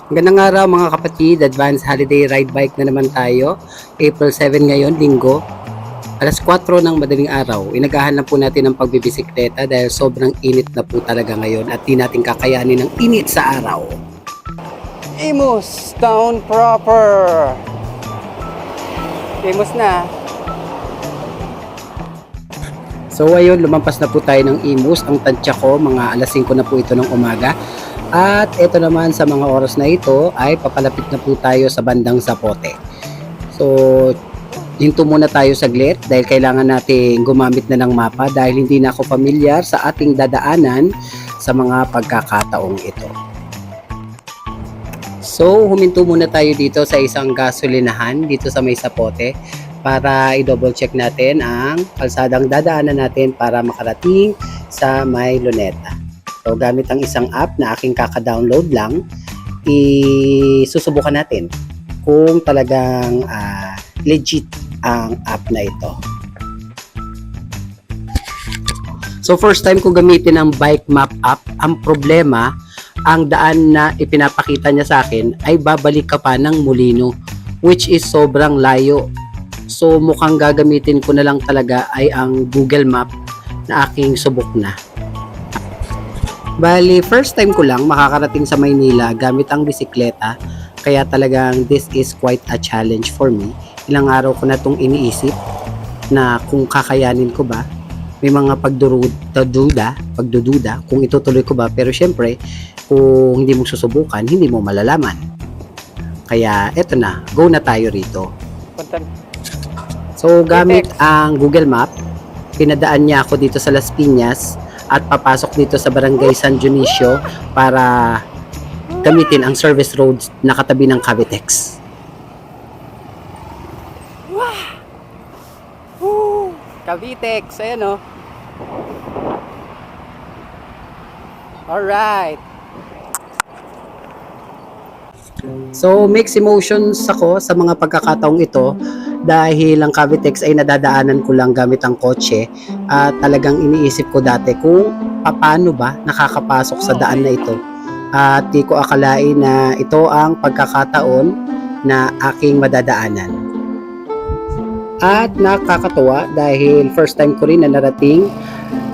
Magandang araw mga kapatid, advance holiday ride bike na naman tayo. April 7 ngayon, linggo. Alas 4 ng madaling araw, inagahan na po natin ang pagbibisikleta dahil sobrang init na po talaga ngayon at di natin kakayanin ng init sa araw. Imus Town proper. Imus na. So ayun, lumampas na po tayo ng Imus. Ang tansya ko, mga alas 5 na po ito ng umaga. At ito naman sa mga oras na ito ay papalapit na po tayo sa bandang Zapote. So, hinto muna tayo saglit dahil kailangan natin gumamit na ng mapa dahil hindi na ako pamilyar sa ating dadaanan sa mga pagkakataong ito. So, huminto muna tayo dito sa isang gasolinahan dito sa may Zapote para i-double check natin ang kalsadang dadaanan natin para makarating sa may Luneta. So, gamit ang isang app na aking kaka-download lang, isusubukan natin kung talagang legit ang app na ito. So, first time ko gamitin ang bike map app. Ang problema, ang daan na ipinapakita niya sa akin ay babalik ka pa ng Molino, which is sobrang layo. So, mukhang gagamitin ko na lang talaga ay ang Google Map na aking subok na. Bali, first time ko lang makakarating sa Maynila gamit ang bisikleta, kaya talagang this is quite a challenge for me. Ilang araw ko na itong iniisip na kung kakayanin ko ba. May mga pagdududa kung itutuloy ko ba, pero syempre kung hindi mo susubukan, hindi mo malalaman. Kaya eto na, go na tayo rito. So gamit ang Google Map, pinadaan niya ako dito sa Las Piñas at papasok dito sa Barangay San Dionisio para gamitin ang service roads na katabi ng Cavitex. Wow! Cavitex, ayan o. Alright. So, mixed emotions ako sa mga pagkakataong ito dahil ang Cavitex ay nadadaanan ko lang gamit ang kotse at talagang iniisip ko dati kung paano ba nakakapasok sa daan na ito at di ko akalain na ito ang pagkakataon na aking madadaanan. At nakakatuwa dahil first time ko rin na narating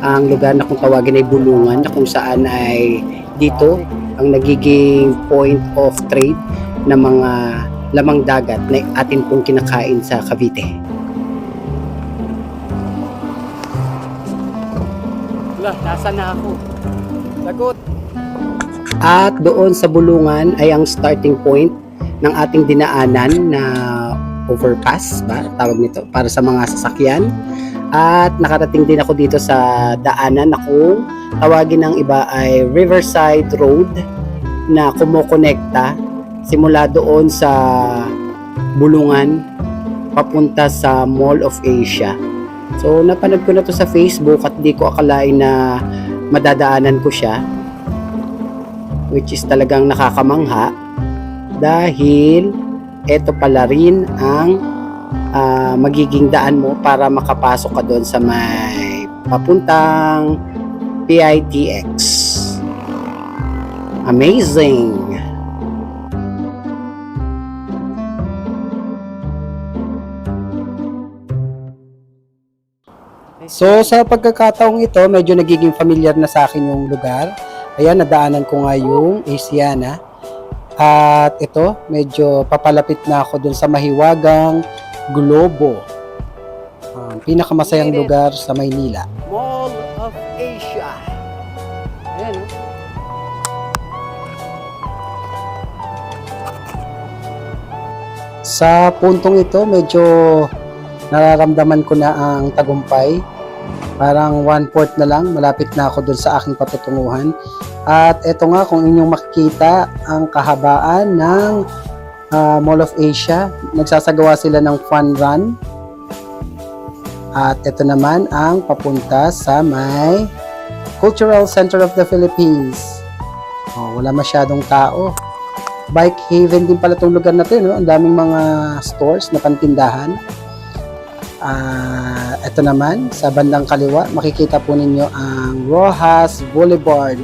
ang lugar na kung tawagin ay Bulungan, na kung saan ay dito ang nagiging point of trade ng mga lamang dagat na atin pong kinakain sa Cavite. Wala, nasa na ako? Lagot! At doon sa Bulungan ay ang starting point ng ating dinaanan na overpass ba tawag nito para sa mga sasakyan. At nakarating din ako dito sa daanan na kung tawagin ng iba ay Riverside Road na kumukonekta simula doon sa Bulungan papunta sa Mall of Asia. So napanood ko na to sa Facebook at di ko akalain na madadaanan ko siya, which is talagang nakakamangha dahil eto pala rin ang magiging daan mo para makapasok ka doon sa may papuntang PITX. Amazing! So sa pagkakataong ito, medyo nagiging familiar na sa akin yung lugar. Ayan, nadaanan ko nga yung Asiana. At ito, medyo papalapit na ako dun sa mahiwagang Globo. Pinakamasayang lugar sa Maynila. Mall of Asia. Ayan, oh. Sa puntong ito, medyo nararamdaman ko na ang tagumpay. Parang 1/4 na lang, malapit na ako dun sa aking patutunguhan. At eto nga, kung inyong makikita ang kahabaan ng Mall of Asia, nagsasagawa sila ng fun run. At ito naman ang papunta sa may Cultural Center of the Philippines. Wala masyadong tao. Bike haven din pala itong lugar na ito, no? Ang daming mga stores na pantindahan. Ito naman, sa bandang kaliwa, makikita po ninyo ang Rojas Boulevard.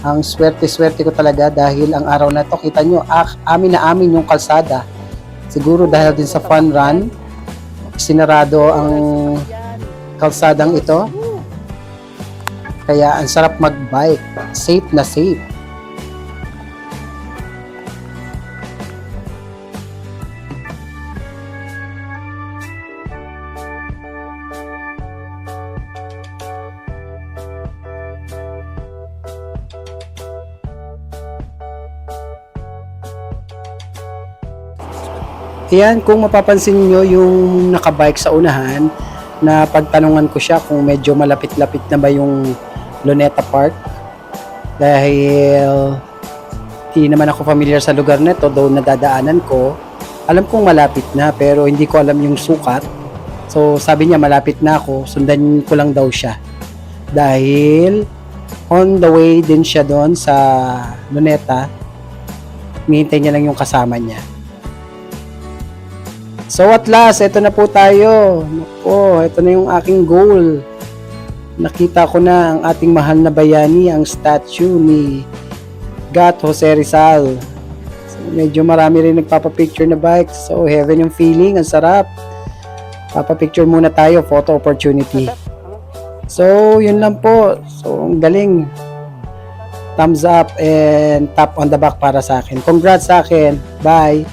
Ang swerte-swerte ko talaga dahil ang araw na to, kita nyo, amin na amin yung kalsada. Siguro dahil din sa fun run, sinarado ang kalsadang ito. Kaya ang sarap mag-bike. Safe na safe. Ayan, kung mapapansin nyo yung nakabike sa unahan, na pagtanungan ko siya kung medyo malapit-lapit na ba yung Luneta Park. Dahil di naman ako familiar sa lugar nito, though nadadaanan ko. Alam kong malapit na, pero hindi ko alam yung sukat. So sabi niya malapit na ako, sundan ko lang daw siya. Dahil on the way din siya doon sa Luneta, hinihintay niya lang yung kasama niya. So at last, ito na po tayo. Naku, ito na yung aking goal. Nakita ko na ang ating mahal na bayani, ang statue ni Gat Jose Rizal. So, medyo marami rin nagpapapicture na bike. So heaven yung feeling, ang sarap. Papapicture muna tayo, photo opportunity. So yun lang po. So ang galing. Thumbs up and tap on the back para sa akin. Congrats sa akin. Bye!